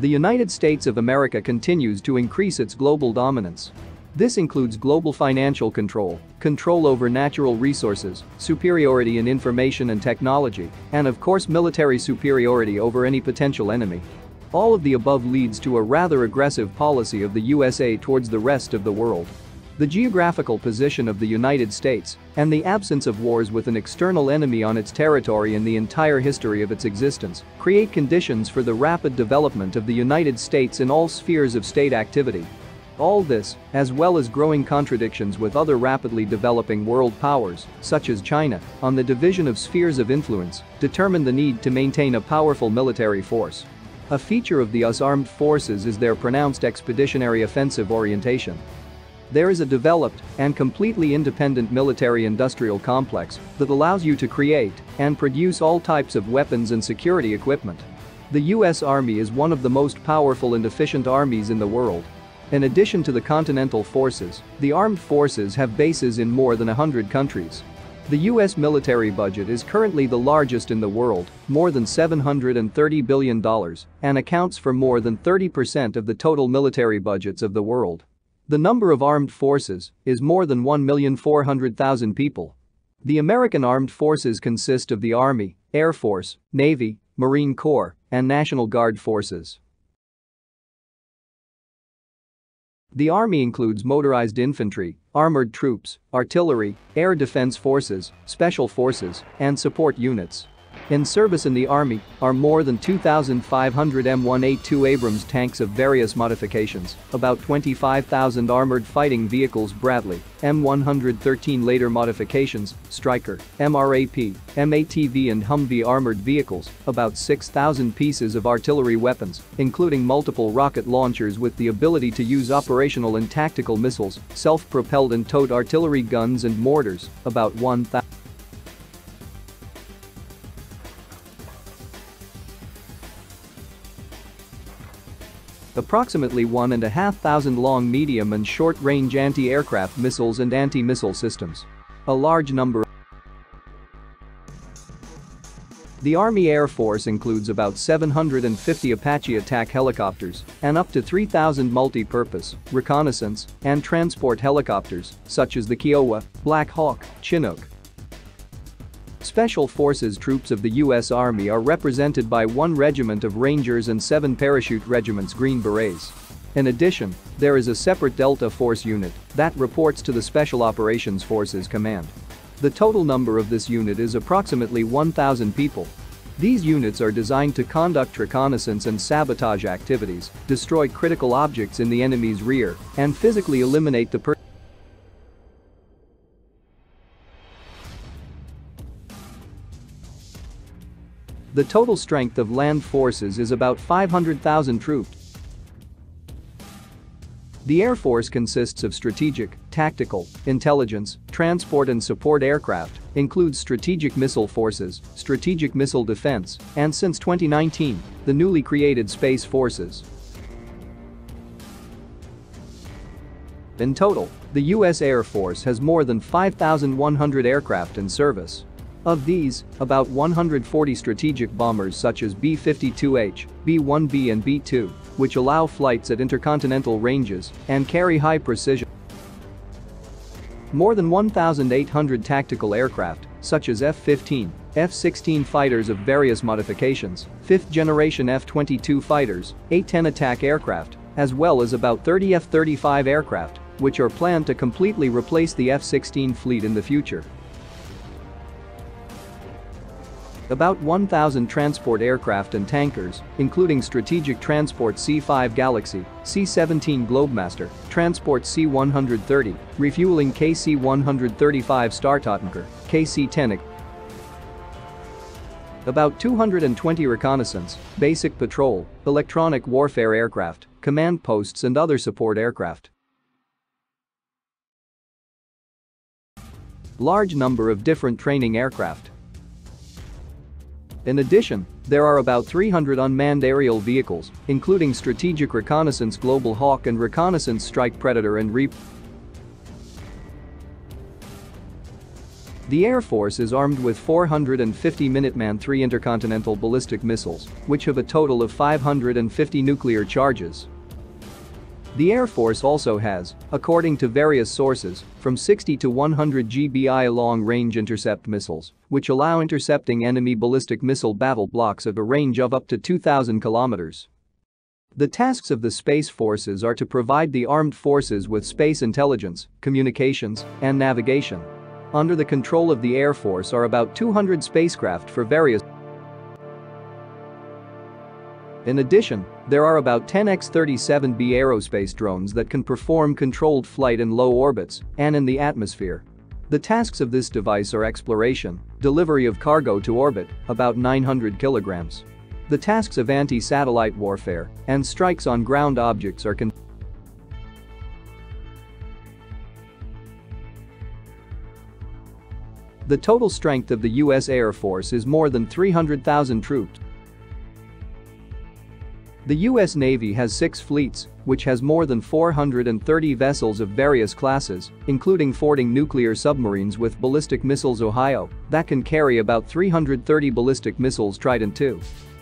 The United States of America continues to increase its global dominance. This includes global financial control, control over natural resources, superiority in information and technology, and of course military superiority over any potential enemy. All of the above leads to a rather aggressive policy of the USA towards the rest of the world. The geographical position of the United States and the absence of wars with an external enemy on its territory in the entire history of its existence create conditions for the rapid development of the United States in all spheres of state activity. All this, as well as growing contradictions with other rapidly developing world powers, such as China, on the division of spheres of influence, determine the need to maintain a powerful military force. A feature of the US Armed Forces is their pronounced expeditionary offensive orientation. There is a developed and completely independent military-industrial complex that allows you to create and produce all types of weapons and security equipment. The US Army is one of the most powerful and efficient armies in the world. In addition to the continental forces, the armed forces have bases in more than 100 countries. The US military budget is currently the largest in the world, more than $730 billion, and accounts for more than 30% of the total military budgets of the world. The number of armed forces is more than 1,400,000 people. The American Armed Forces consist of the Army, Air Force, Navy, Marine Corps, and National Guard forces. The Army includes motorized infantry, armored troops, artillery, air defense forces, special forces, and support units. In service in the Army are more than 2,500 M1A2 Abrams tanks of various modifications, about 25,000 armored fighting vehicles Bradley, M113 later modifications, Stryker, MRAP, MATV and Humvee armored vehicles, about 6,000 pieces of artillery weapons, including multiple rocket launchers with the ability to use operational and tactical missiles, self-propelled and towed artillery guns and mortars, about 1,000. Approximately 1,500 long medium and short-range anti-aircraft missiles and anti-missile systems. A large number. The Army Air Force includes about 750 Apache attack helicopters and up to 3,000 multi-purpose, reconnaissance, and transport helicopters, such as the Kiowa, Black Hawk, Chinook. Special Forces troops of the U.S. Army are represented by 1 regiment of Rangers and 7 parachute regiments Green Berets. In addition, there is a separate Delta Force unit that reports to the Special Operations Forces Command. The total number of this unit is approximately 1,000 people. These units are designed to conduct reconnaissance and sabotage activities, destroy critical objects in the enemy's rear, and physically eliminate the The total strength of land forces is about 500,000 troops. The Air Force consists of strategic, tactical, intelligence, transport and support aircraft, includes strategic missile forces, strategic missile defense, and since 2019, the newly created Space Forces. In total, the U.S. Air Force has more than 5,100 aircraft in service. Of these, about 140 strategic bombers such as B-52H, B-1B and B-2, which allow flights at intercontinental ranges and carry high precision. More than 1,800 tactical aircraft, such as F-15, F-16 fighters of various modifications, 5th-generation F-22 fighters, A-10 attack aircraft, as well as about 30 F-35 aircraft, which are planned to completely replace the F-16 fleet in the future. About 1,000 transport aircraft and tankers, including Strategic Transport C-5 Galaxy, C-17 Globemaster, Transport C-130, Refueling KC-135 Startotanker, KC-10. About 220 reconnaissance, basic patrol, electronic warfare aircraft, command posts and other support aircraft. Large number of different training aircraft. In addition, there are about 300 unmanned aerial vehicles, including Strategic Reconnaissance Global Hawk and Reconnaissance Strike Predator and Reaper. The Air Force is armed with 450 Minuteman III intercontinental ballistic missiles, which have a total of 550 nuclear charges. The Air Force also has, according to various sources, from 60 to 100 GBI long-range intercept missiles, which allow intercepting enemy ballistic missile battle blocks at a range of up to 2,000 kilometers. The tasks of the Space Forces are to provide the armed forces with space intelligence, communications, and navigation. Under the control of the Air Force are about 200 spacecraft for various. In addition, there are about 10 X-37B aerospace drones that can perform controlled flight in low orbits and in the atmosphere. The tasks of this device are exploration, delivery of cargo to orbit, about 900 kilograms. The tasks of anti-satellite warfare and strikes on ground objects are The total strength of the U.S. Air Force is more than 300,000 troops. The U.S. Navy has 6 fleets, which has more than 430 vessels of various classes, including 40 nuclear submarines with ballistic missiles Ohio that can carry about 330 ballistic missiles Trident II.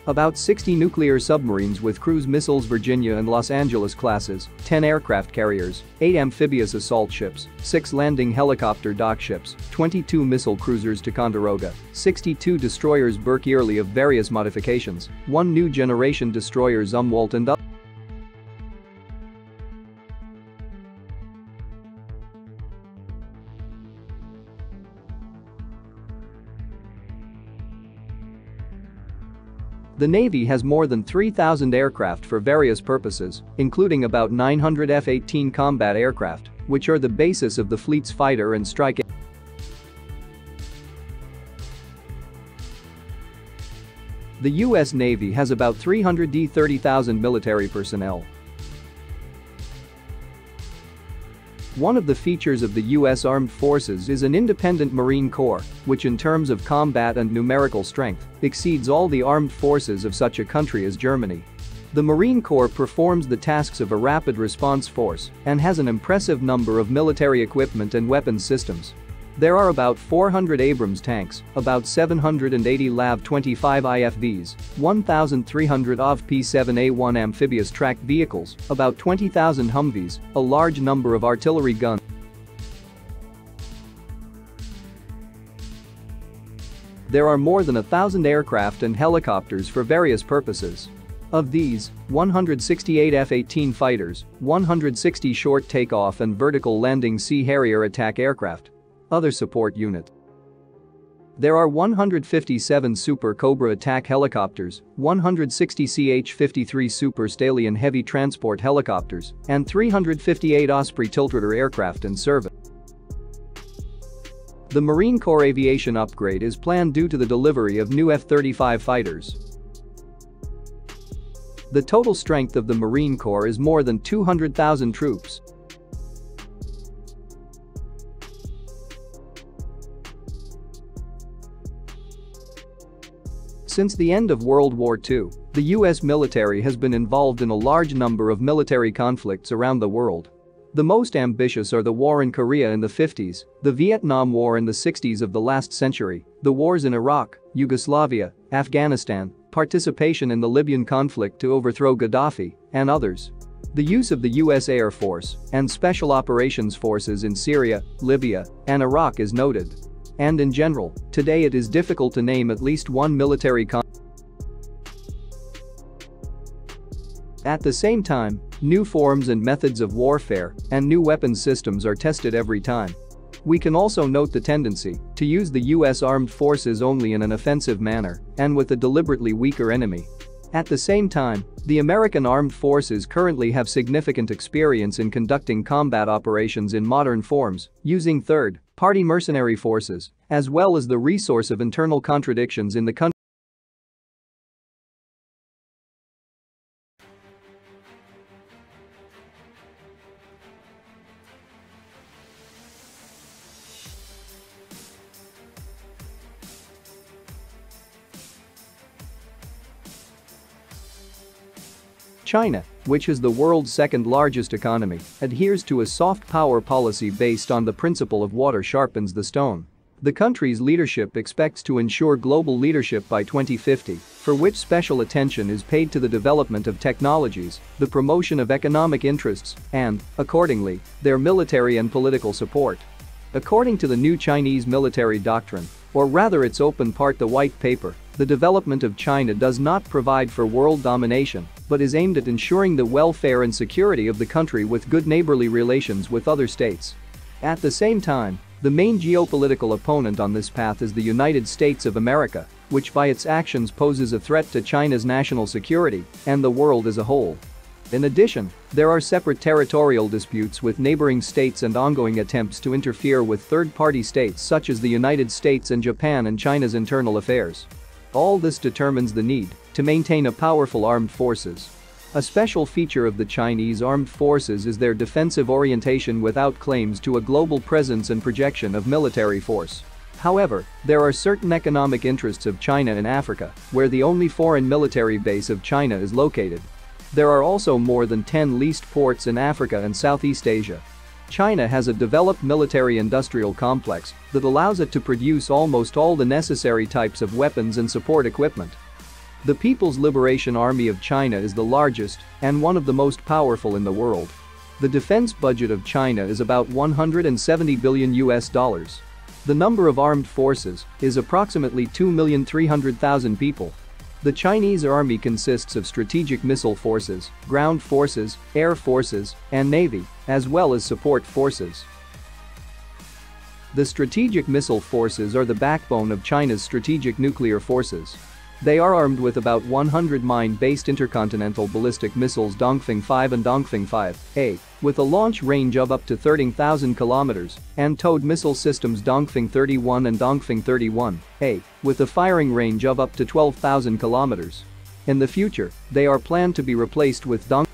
About 60 nuclear submarines with cruise missiles Virginia and Los Angeles classes, 10 aircraft carriers, 8 amphibious assault ships, 6 landing helicopter dock ships, 22 missile cruisers Ticonderoga, 62 destroyers Burke Early of various modifications, 1 new generation destroyer Zumwalt and others. The Navy has more than 3,000 aircraft for various purposes, including about 900 F-18 combat aircraft, which are the basis of the fleet's fighter and strike. The U.S. Navy has about 330,000 military personnel. One of the features of the U.S. Armed Forces is an independent Marine Corps, which in terms of combat and numerical strength, exceeds all the armed forces of such a country as Germany. The Marine Corps performs the tasks of a rapid response force and has an impressive number of military equipment and weapons systems. There are about 400 Abrams tanks, about 780 LAV-25 IFVs, 1,300 OV P-7A1 amphibious tracked vehicles, about 20,000 Humvees, a large number of artillery guns. There are more than 1,000 aircraft and helicopters for various purposes. Of these, 168 F-18 fighters, 160 short takeoff and vertical landing Sea Harrier attack aircraft. Other support units. There are 157 Super Cobra attack helicopters, 160 CH-53 Super Stallion heavy transport helicopters, and 358 Osprey tiltrotor aircraft in service. The Marine Corps aviation upgrade is planned due to the delivery of new F-35 fighters. The total strength of the Marine Corps is more than 200,000 troops. Since the end of World War II, the U.S. military has been involved in a large number of military conflicts around the world. The most ambitious are the war in Korea in the 50s, the Vietnam War in the 60s of the last century, the wars in Iraq, Yugoslavia, Afghanistan, participation in the Libyan conflict to overthrow Gaddafi, and others. The use of the U.S. Air Force and Special Operations Forces in Syria, Libya, and Iraq is noted. And in general, today it is difficult to name at least one military conflict. At the same time, new forms and methods of warfare and new weapons systems are tested every time. We can also note the tendency to use the U.S. Armed Forces only in an offensive manner and with a deliberately weaker enemy. At the same time, the American Armed Forces currently have significant experience in conducting combat operations in modern forms, using third-party mercenary forces, as well as the resource of internal contradictions in the country. China, which is the world's second-largest economy, adheres to a soft power policy based on the principle of water sharpens the stone. The country's leadership expects to ensure global leadership by 2050, for which special attention is paid to the development of technologies, the promotion of economic interests, and, accordingly, their military and political support. According to the new Chinese military doctrine, or rather its open part, the white paper, the development of China does not provide for world domination, but is aimed at ensuring the welfare and security of the country with good neighborly relations with other states. At the same time, the main geopolitical opponent on this path is the United States of America, which by its actions poses a threat to China's national security and the world as a whole. In addition, there are separate territorial disputes with neighboring states and ongoing attempts to interfere with third-party states such as the United States and Japan in China's internal affairs. All this determines the need to maintain a powerful armed forces. A special feature of the Chinese armed forces is their defensive orientation without claims to a global presence and projection of military force. However, there are certain economic interests of China in Africa, where the only foreign military base of China is located. There are also more than 10 leased ports in Africa and Southeast Asia. China has a developed military-industrial complex that allows it to produce almost all the necessary types of weapons and support equipment. The People's Liberation Army of China is the largest and one of the most powerful in the world. The defense budget of China is about $170 billion. The number of armed forces is approximately 2,300,000 people. The Chinese army consists of strategic missile forces, ground forces, air forces, and navy, as well as support forces. The strategic missile forces are the backbone of China's strategic nuclear forces. They are armed with about 100 mine-based intercontinental ballistic missiles Dongfeng 5 and Dongfeng 5A, with a launch range of up to 13,000 kilometers, and towed missile systems Dongfeng 31 and Dongfeng 31A, with a firing range of up to 12,000 kilometers. In the future, they are planned to be replaced with Dongfeng.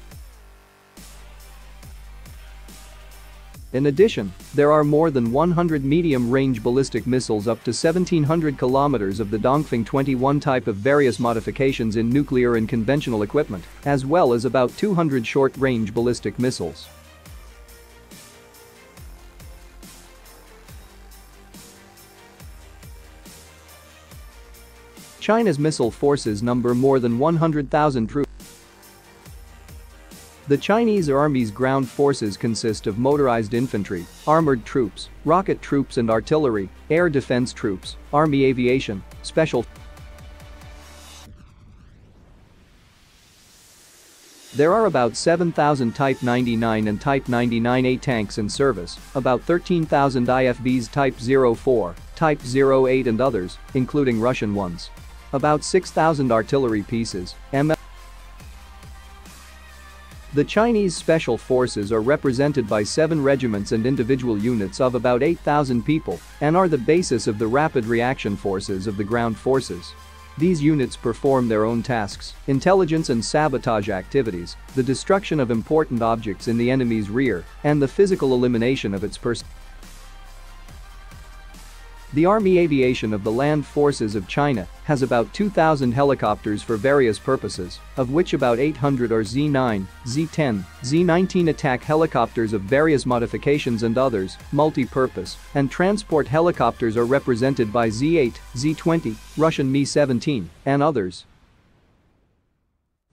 In addition, there are more than 100 medium-range ballistic missiles up to 1,700 kilometers of the Dongfeng 21 type of various modifications in nuclear and conventional equipment, as well as about 200 short-range ballistic missiles. China's missile forces number more than 100,000 troops. The Chinese Army's ground forces consist of motorized infantry, armored troops, rocket troops and artillery, air defense troops, army aviation, special. There are about 7,000 Type 99 and Type 99A tanks in service, about 13,000 IFVs Type 04, Type 08 and others, including Russian ones. About 6,000 artillery pieces, The Chinese Special Forces are represented by 7 regiments and individual units of about 8,000 people and are the basis of the rapid reaction forces of the ground forces. These units perform their own tasks, intelligence and sabotage activities, the destruction of important objects in the enemy's rear, and the physical elimination of its personnel. The Army Aviation of the Land Forces of China has about 2,000 helicopters for various purposes, of which about 800 are Z-9, Z-10, Z-19 attack helicopters of various modifications and others, multi-purpose, and transport helicopters are represented by Z-8, Z-20, Russian Mi-17, and others.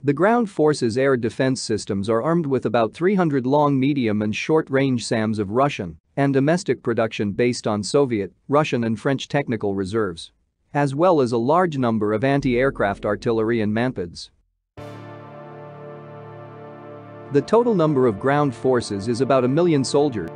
The ground forces' air defense systems are armed with about 300 long, medium and short-range SAMs of Russian and domestic production based on Soviet, Russian and French technical reserves, as well as a large number of anti-aircraft artillery and manpads. The total number of ground forces is about 1 million soldiers.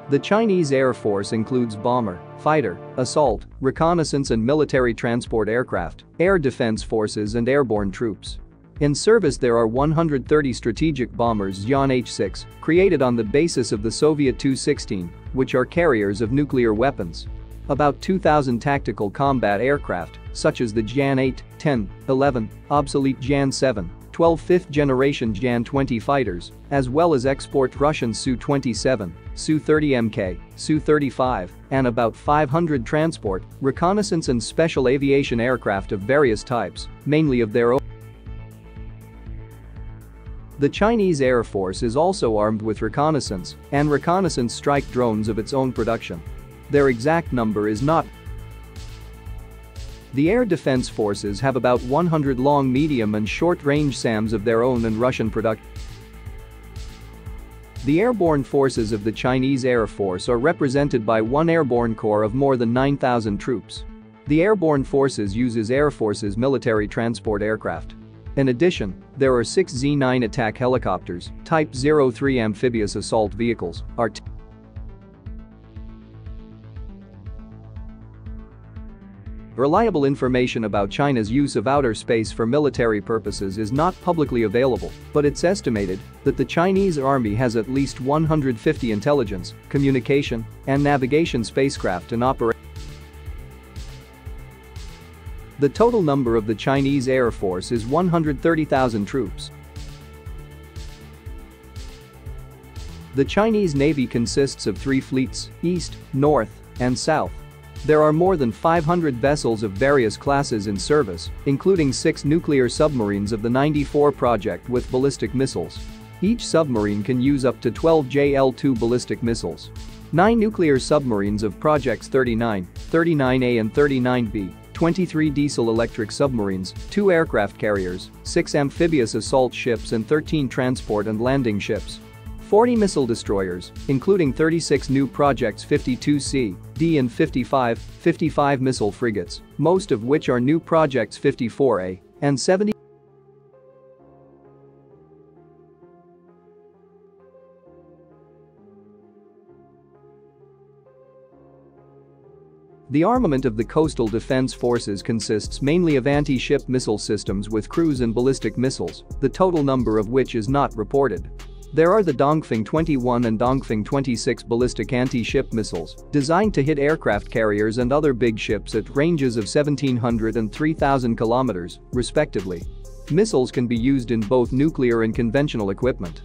The Chinese Air Force includes bomber, fighter, assault, reconnaissance and military transport aircraft, air defense forces and airborne troops. In service there are 130 strategic bombers Yan H-6, created on the basis of the Soviet Tu-16, which are carriers of nuclear weapons. About 2,000 tactical combat aircraft, such as the Jan 8, 10, 11, obsolete Jan 7, 12 fifth-generation Jan 20 fighters, as well as export Russian Su-27, Su-30MK, Su-35, and about 500 transport, reconnaissance and special aviation aircraft of various types, mainly of their own. The Chinese Air Force is also armed with reconnaissance and reconnaissance strike drones of its own production. Their exact number is not. The air defense forces have about 100 long, medium and short-range SAMs of their own and Russian production. The airborne forces of the Chinese Air Force are represented by one airborne corps of more than 9,000 troops. The airborne forces uses Air Force's military transport aircraft. In addition, there are 6 Z-9 attack helicopters, Type 03 amphibious assault vehicles, Reliable information about China's use of outer space for military purposes is not publicly available, but it's estimated that the Chinese army has at least 150 intelligence, communication, and navigation spacecraft in operation. The total number of the Chinese Air Force is 130,000 troops. The Chinese Navy consists of 3 fleets, East, North, and South. There are more than 500 vessels of various classes in service, including 6 nuclear submarines of the 94 project with ballistic missiles. Each submarine can use up to 12 JL-2 ballistic missiles. 9 nuclear submarines of projects 39, 39A and 39B, 23 diesel-electric submarines, 2 aircraft carriers, 6 amphibious assault ships and 13 transport and landing ships. 40 missile destroyers, including 36 new projects 52C, D and 55 missile frigates, most of which are new projects 54A, and 70. The armament of the coastal defense forces consists mainly of anti-ship missile systems with cruise and ballistic missiles, the total number of which is not reported. There are the Dongfeng 21 and Dongfeng 26 ballistic anti-ship missiles, designed to hit aircraft carriers and other big ships at ranges of 1,700 and 3,000 kilometers, respectively. Missiles can be used in both nuclear and conventional equipment.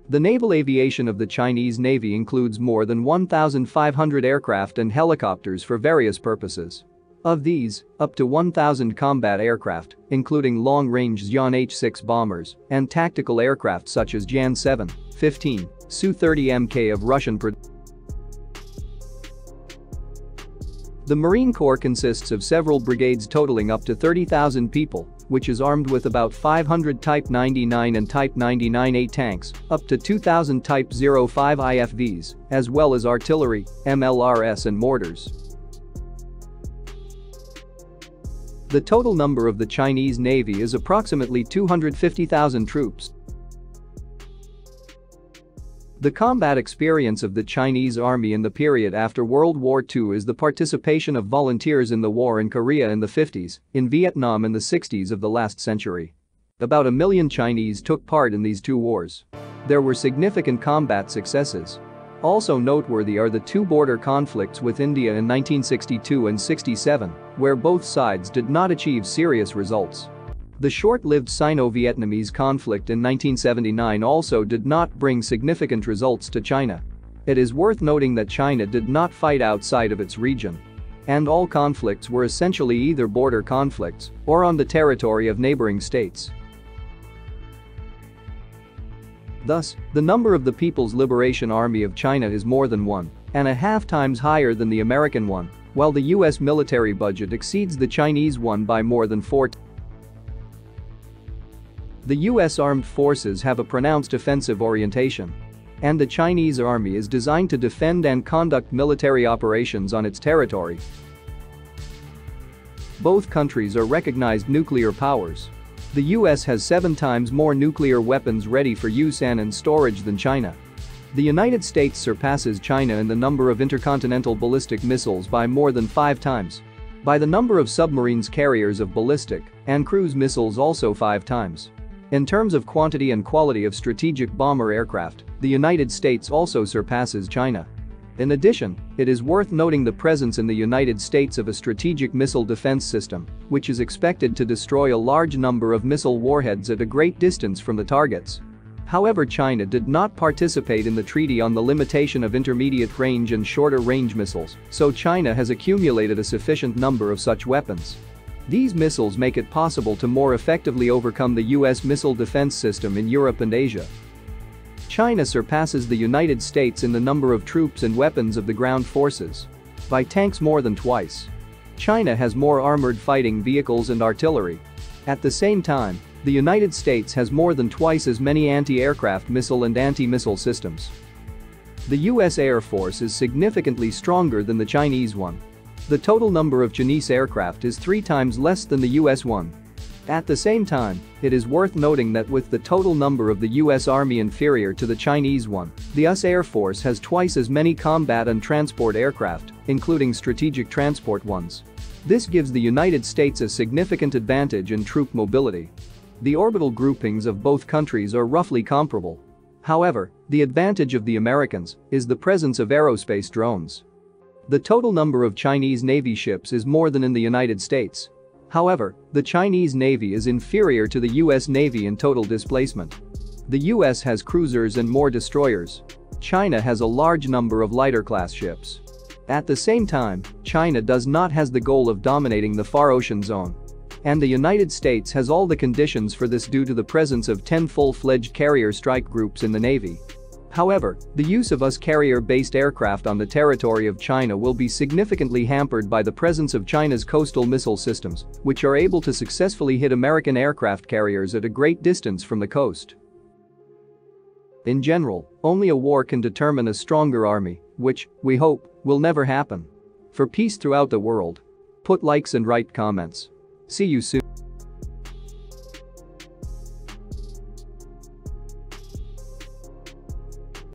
The naval aviation of the Chinese Navy includes more than 1,500 aircraft and helicopters for various purposes. Of these, up to 1,000 combat aircraft, including long-range Xi'an H-6 bombers and tactical aircraft such as Jan 7, 15, Su-30 Mk of Russian production. The Marine Corps consists of several brigades totaling up to 30,000 people, which is armed with about 500 Type 99 and Type 99A tanks, up to 2,000 Type 05 IFVs, as well as artillery, MLRS and mortars. The total number of the Chinese Navy is approximately 250,000 troops. The combat experience of the Chinese Army in the period after World War II is the participation of volunteers in the war in Korea in the 50s, in Vietnam in the 60s of the last century. About 1 million Chinese took part in these 2 wars. There were significant combat successes. Also noteworthy are the 2 border conflicts with India in 1962 and 67, where both sides did not achieve serious results. The short-lived Sino-Vietnamese conflict in 1979 also did not bring significant results to China. It is worth noting that China did not fight outside of its region. And all conflicts were essentially either border conflicts or on the territory of neighboring states. Thus, the number of the People's Liberation Army of China is more than 1.5 times higher than the American one, while the US military budget exceeds the Chinese one by more than 4 times. The US armed forces have a pronounced offensive orientation. And the Chinese army is designed to defend and conduct military operations on its territory. Both countries are recognized nuclear powers. The US has 7 times more nuclear weapons ready for use and in storage than China. The United States surpasses China in the number of intercontinental ballistic missiles by more than 5 times. By the number of submarines carriers of ballistic and cruise missiles also 5 times. In terms of quantity and quality of strategic bomber aircraft, the United States also surpasses China. In addition, it is worth noting the presence in the United States of a strategic missile defense system, which is expected to destroy a large number of missile warheads at a great distance from the targets. However, China did not participate in the Treaty on the Limitation of Intermediate Range and Shorter Range Missiles, so China has accumulated a sufficient number of such weapons. These missiles make it possible to more effectively overcome the US missile defense system in Europe and Asia. China surpasses the United States in the number of troops and weapons of the ground forces. By tanks more than twice. China has more armored fighting vehicles and artillery. At the same time, the United States has more than twice as many anti-aircraft missile and anti-missile systems. The US Air Force is significantly stronger than the Chinese one. The total number of Chinese aircraft is 3 times less than the US one. At the same time, it is worth noting that with the total number of the US Army inferior to the Chinese one, the US Air Force has twice as many combat and transport aircraft, including strategic transport ones. This gives the United States a significant advantage in troop mobility. The orbital groupings of both countries are roughly comparable. However, the advantage of the Americans is the presence of aerospace drones. The total number of Chinese Navy ships is more than in the United States. However, the Chinese Navy is inferior to the US Navy in total displacement. The US has cruisers and more destroyers. China has a large number of lighter-class ships. At the same time, China does not has the goal of dominating the Far Ocean zone. And the United States has all the conditions for this due to the presence of 10 full-fledged carrier strike groups in the Navy. However, the use of US carrier-based aircraft on the territory of China will be significantly hampered by the presence of China's coastal missile systems, which are able to successfully hit American aircraft carriers at a great distance from the coast. In general, only a war can determine a stronger army, which, we hope, will never happen. For peace throughout the world. Put likes and write comments. See you soon.